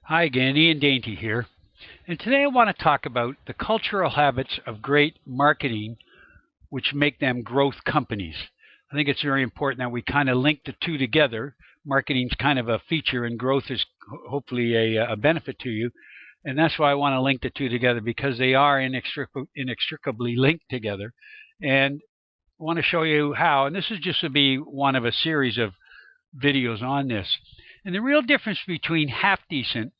Hi again, Ian Dainty here. And today I want to talk about the cultural habits of great marketing which make them growth companies. I think it's very important that we kind of link the two together. Marketing's kind of a feature and growth is hopefully a benefit to you. And that's why I want to link the two together because they are inextricably linked together. And I want to show you how. And this is just to be one of a series of videos on this. And the real difference between half decent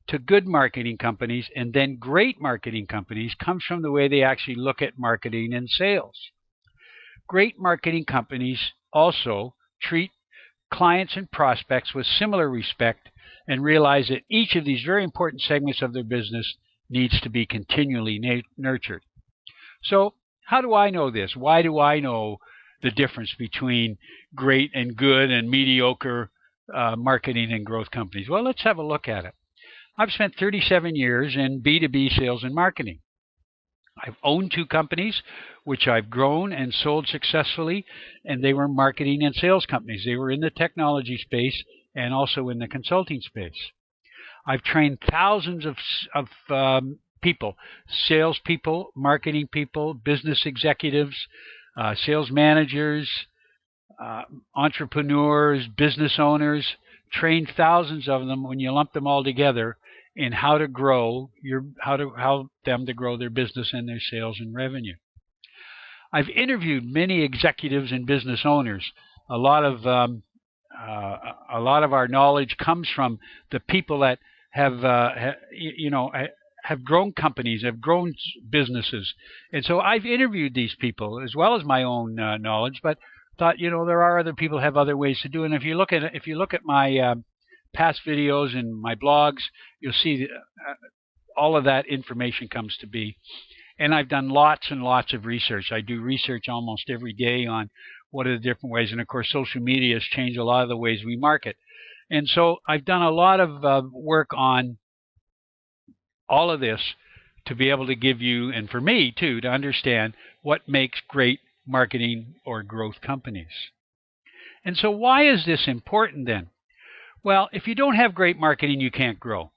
to good marketing companies and then great marketing companies comes from the way they actually look at marketing and sales. Great marketing companies also treat clients and prospects with similar respect and realize that each of these very important segments of their business needs to be continually nurtured. So how do I know this? Why do I know the difference between great and good and mediocre marketing and growth companies? Well, let's have a look at it. I've spent 37 years in B2B sales and marketing. I've owned two companies, which I've grown and sold successfully, and they were marketing and sales companies. They were in the technology space and also in the consulting space. I've trained thousands of people, salespeople, marketing people, business executives, sales managers, entrepreneurs, business owners, trained thousands of them when you lump them all together in how to grow how to help them to grow their business and their sales and revenue. I've interviewed many executives and business owners. A lot of our knowledge comes from the people that have grown companies, have grown businesses, and so I've interviewed these people as well as my own knowledge, but thought there are other people who have other ways to do it. And if you look at my past videos and my blogs, you'll see all of that information comes to be. And I've done lots and lots of research. I do research almost every day on what are the different ways. And of course, social media has changed a lot of the ways we market. And so I've done a lot of work on all of this to be able to give you, and for me too, to understand what makes great marketing or growth companies. And so why is this important then? Well, if you don't have great marketing, you can't grow.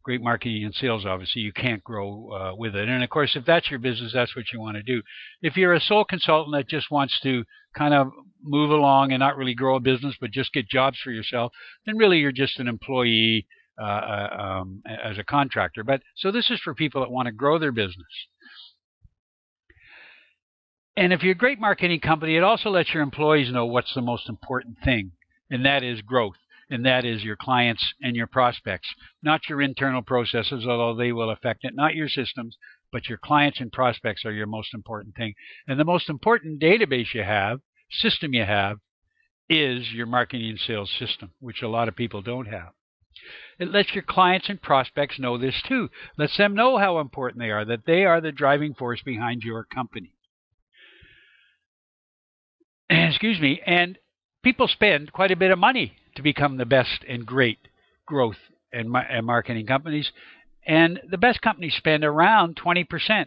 Great marketing and sales, obviously, you can't grow with it. And of course, if that's your business, that's what you want to do. If you're a sole consultant that just wants to kind of move along and not really grow a business, but just get jobs for yourself, then really you're just an employee as a contractor. But so this is for people that want to grow their business. And if you're a great marketing company, it also lets your employees know what's the most important thing, and that is growth. And that is your clients and your prospects, not your internal processes, although they will affect it, not your systems, but your clients and prospects are your most important thing. And the most important database you have, system you have, is your marketing and sales system, which a lot of people don't have. It lets your clients and prospects know this too. Lets them know how important they are, that they are the driving force behind your company. Excuse me. And people spend quite a bit of money to become the best and great growth and marketing companies. And the best companies spend around 20%,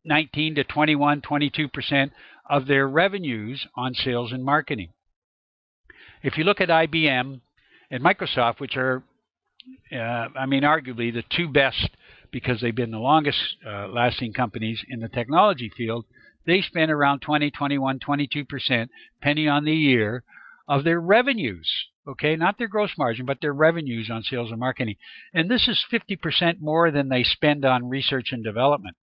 19 to 21, 22% of their revenues on sales and marketing. If you look at IBM and Microsoft, which are, arguably the two best because they've been the longest lasting companies in the technology field, they spend around 20, 21, 22%, depending on the year, of their revenues, okay, not their gross margin, but their revenues on sales and marketing. And this is 50% more than they spend on research and development.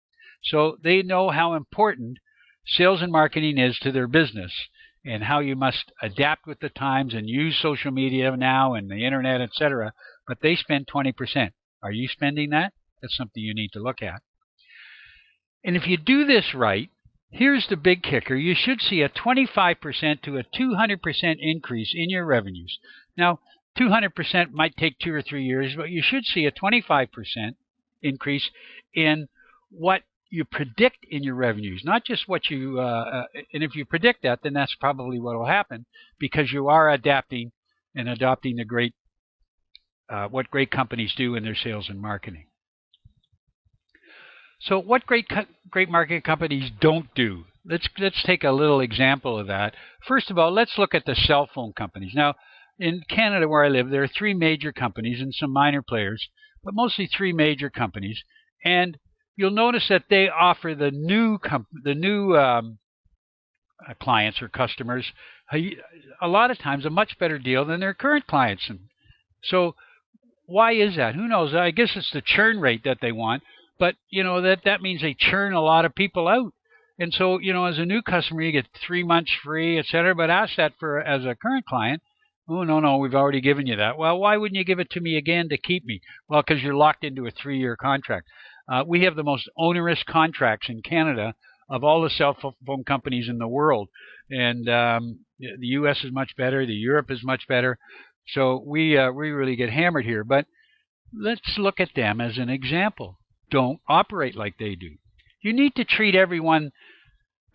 So they know how important sales and marketing is to their business and how you must adapt with the times and use social media now and the internet, etc. But they spend 20%. Are you spending that? That's something you need to look at. And if you do this right, here's the big kicker. You should see a 25% to a 200% increase in your revenues. Now, 200% might take 2 or 3 years, but you should see a 25% increase in what you predict in your revenues, not just what you, and if you predict that, then that's probably what will happen because you are adapting and adopting the great, what great companies do in their sales and marketing. So what great marketing companies don't do? Let's take a little example of that. First of all, let's look at the cell phone companies. Now, in Canada where I live, there are 3 major companies and some minor players, but mostly 3 major companies. And you'll notice that they offer the new clients or customers a lot of times a much better deal than their current clients. And so why is that? Who knows? I guess it's the churn rate that they want, but that means they churn a lot of people out. And so, as a new customer, you get 3 months free, etc. But ask that as a current client. Oh, no, we've already given you that. Well, why wouldn't you give it to me again to keep me? Well, because you're locked into a 3-year contract. We have the most onerous contracts in Canada of all the cell phone companies in the world. And the U.S. is much better. The Europe is much better. So we really get hammered here. But let's look at them as an example. Don't operate like they do. You need to treat everyone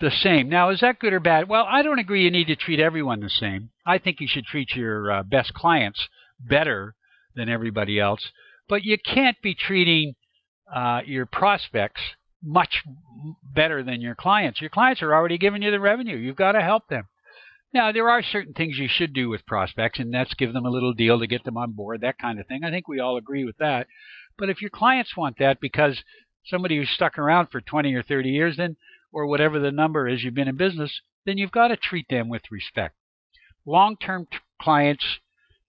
the same. Now, is that good or bad? Well, I don't agree you need to treat everyone the same. I think you should treat your best clients better than everybody else. But you can't be treating your prospects much better than your clients. Your clients are already giving you the revenue. You've got to help them. Now, there are certain things you should do with prospects, and that's give them a little deal to get them on board, that kind of thing. I think we all agree with that. But if your clients want that because somebody who's stuck around for 20 or 30 years, then, or whatever the number is you've been in business, then you've got to treat them with respect. Long-term clients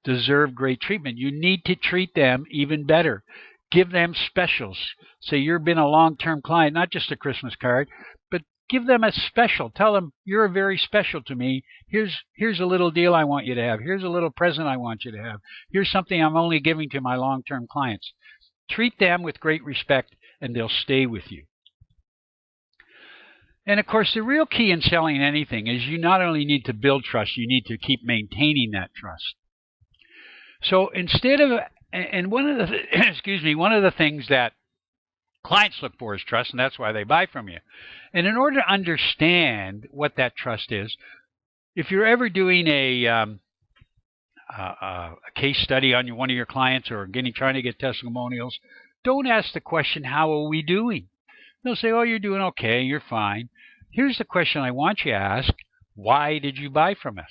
deserve great treatment. You need to treat them even better. Give them specials. Say you've been a long-term client, not just a Christmas card, but give them a special. Tell them you're very special to me. Here's a little deal I want you to have. Here's a little present I want you to have. Here's something I'm only giving to my long-term clients. Treat them with great respect, and they'll stay with you. And of course, the real key in selling anything is you not only need to build trust, you need to keep maintaining that trust. So instead of, and one of the, one of the things that clients look for is trust, and that's why they buy from you. And in order to understand what that trust is, if you're ever doing a case study on one of your clients or trying to get testimonials, don't ask the question, how are we doing? They'll say, oh, you're doing okay, you're fine. Here's the question I want you to ask, why did you buy from us?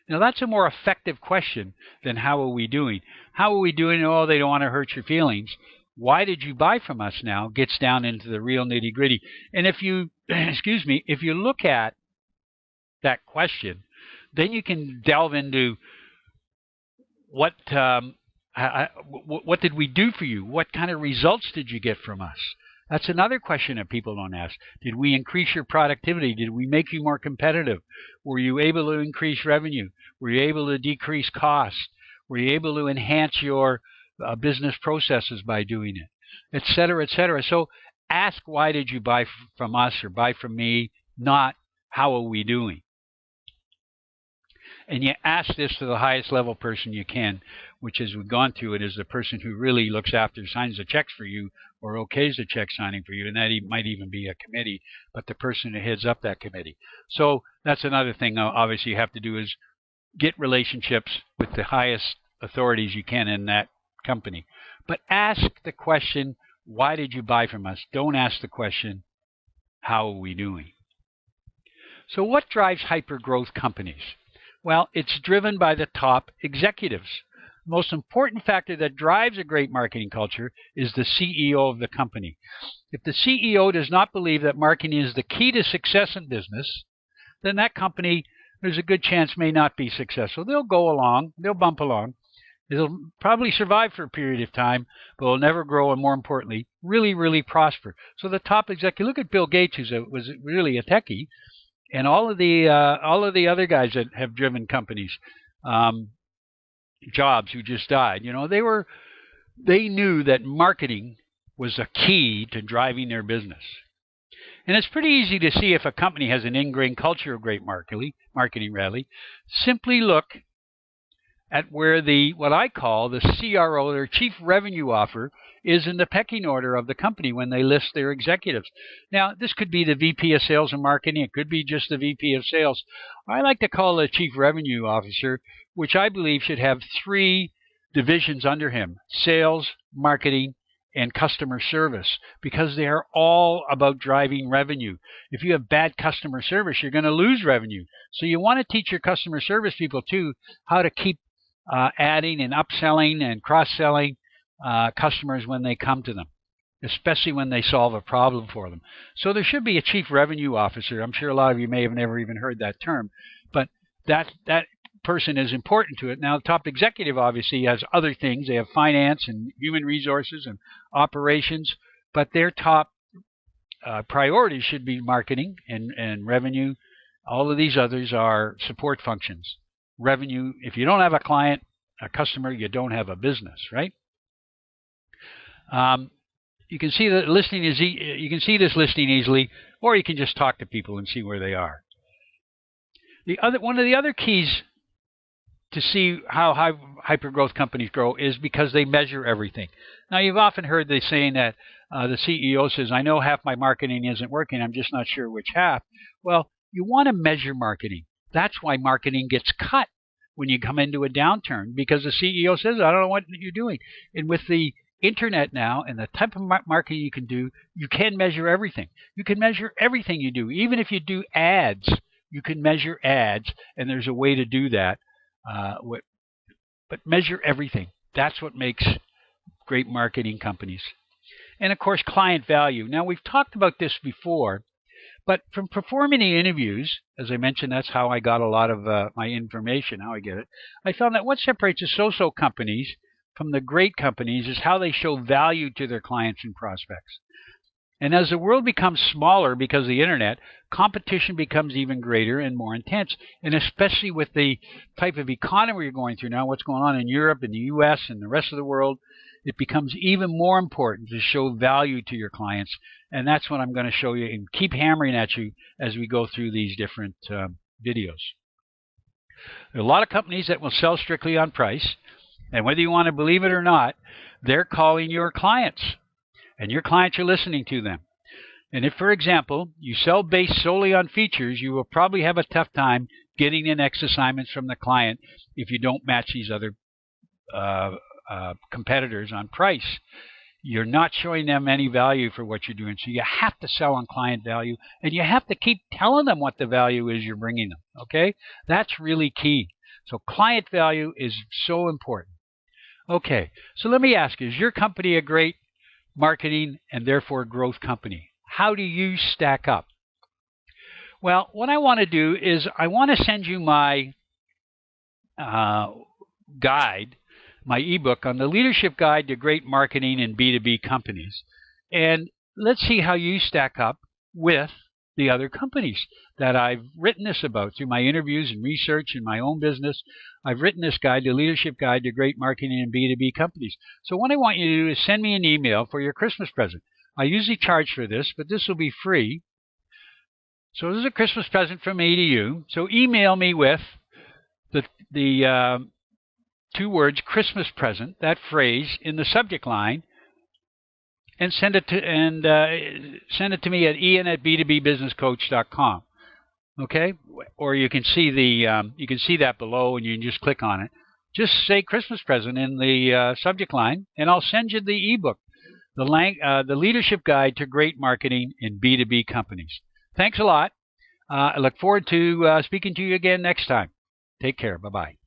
Now, that's a more effective question than how are we doing. How are we doing? Oh, they don't want to hurt your feelings. Why did you buy from us now gets down into the real nitty-gritty. And if you, if you look at that question, then you can delve into what did we do for you? What kind of results did you get from us? That's another question that people don't ask. Did we increase your productivity? Did we make you more competitive? Were you able to increase revenue? Were you able to decrease costs? Were you able to enhance your business processes by doing it? Et cetera, et cetera. So ask, why did you buy from us or buy from me? Not, how are we doing? And you ask this to the highest level person you can, which, as we've gone through it, is the person who really looks after, signs the checks for you, or okays the check signing for you, and that might even be a committee, but the person who heads up that committee. So that's another thing, obviously, you have to do is get relationships with the highest authorities you can in that company. But ask the question, why did you buy from us? Don't ask the question, how are we doing? So what drives hyper-growth companies? Well, it's driven by the top executives. The most important factor that drives a great marketing culture is the CEO of the company. If the CEO does not believe that marketing is the key to success in business, then that company, there's a good chance, may not be successful. They'll go along, they'll bump along. They'll probably survive for a period of time, but will never grow, and more importantly, really, really prosper. So the top executive, look at Bill Gates, who was really a techie, and all of the other guys that have driven companies, Jobs, who just died, they knew that marketing was a key to driving their business. And it's pretty easy to see if a company has an ingrained culture of great marketing. Simply look at where what I call the CRO, their Chief Revenue Officer, is in the pecking order of the company when they list their executives. Now, this could be the VP of Sales and Marketing. It could be just the VP of Sales. I like to call the Chief Revenue Officer, which I believe should have 3 divisions under him: sales, marketing, and customer service, because they are all about driving revenue. If you have bad customer service, you're going to lose revenue. So you want to teach your customer service people too how to keep adding and upselling and cross-selling customers when they come to them, especially when they solve a problem for them. So there should be a chief revenue officer. I'm sure a lot of you may have never even heard that term, but that person is important to it. Now, the top executive obviously has other things. They have finance and human resources and operations, but their top priorities should be marketing and revenue. All of these others are support functions. Revenue, if you don't have a client, a customer, you don't have a business, right? You can see that listing is you can see this listing easily, or you can just talk to people and see where they are. One of the other keys to see how hypergrowth companies grow is because they measure everything. Now, you've often heard the saying that the CEO says, "I know half my marketing isn't working. I'm just not sure which half." Well, you want to measure marketing. That's why marketing gets cut when you come into a downturn, because the CEO says, "I don't know what you're doing." And with the internet now and the type of marketing you can do, you can measure everything. You can measure everything you do. Even if you do ads, you can measure ads, and there's a way to do that. But measure everything. That's what makes great marketing companies. And of course, client value. Now, we've talked about this before, but from performing the interviews, as I mentioned, that's how I got a lot of my information, how I get it. I found that what separates the so-so companies from the great companies is how they show value to their clients and prospects. And as the world becomes smaller because of the internet, competition becomes even greater and more intense. And especially with the type of economy we're going through now, what's going on in Europe and the US and the rest of the world, it becomes even more important to show value to your clients. And that's what I'm going to show you and keep hammering at you as we go through these different videos. There are a lot of companies that will sell strictly on price. And whether you want to believe it or not, they're calling your clients. And your clients are listening to them. And if, for example, you sell based solely on features, you will probably have a tough time getting the next assignments from the client if you don't match these other competitors on price. You're not showing them any value for what you're doing. So you have to sell on client value, and you have to keep telling them what the value is you're bringing them. Okay? That's really key. So client value is so important. Okay, so let me ask you, is your company a great marketing and therefore growth company? How do you stack up? Well, what I want to do is I want to send you my guide, my ebook on the leadership guide to great marketing in B2B companies. And let's see how you stack up with the other companies that I've written this about through my interviews and research in my own business. I've written this guide, the leadership guide to great marketing in B2B companies. So what I want you to do is send me an email for your Christmas present. I usually charge for this, but this will be free. So this is a Christmas present from me to you. So email me with the 2 words Christmas present, that phrase, in the subject line, and send it to me at ian@b2bbusinesscoach.com. Okay, or you can see that below, and you can just click on it. Just say Christmas present in the subject line, and I'll send you the ebook, the leadership guide to great marketing in B2B companies. Thanks a lot. I look forward to speaking to you again next time. Take care. Bye-bye.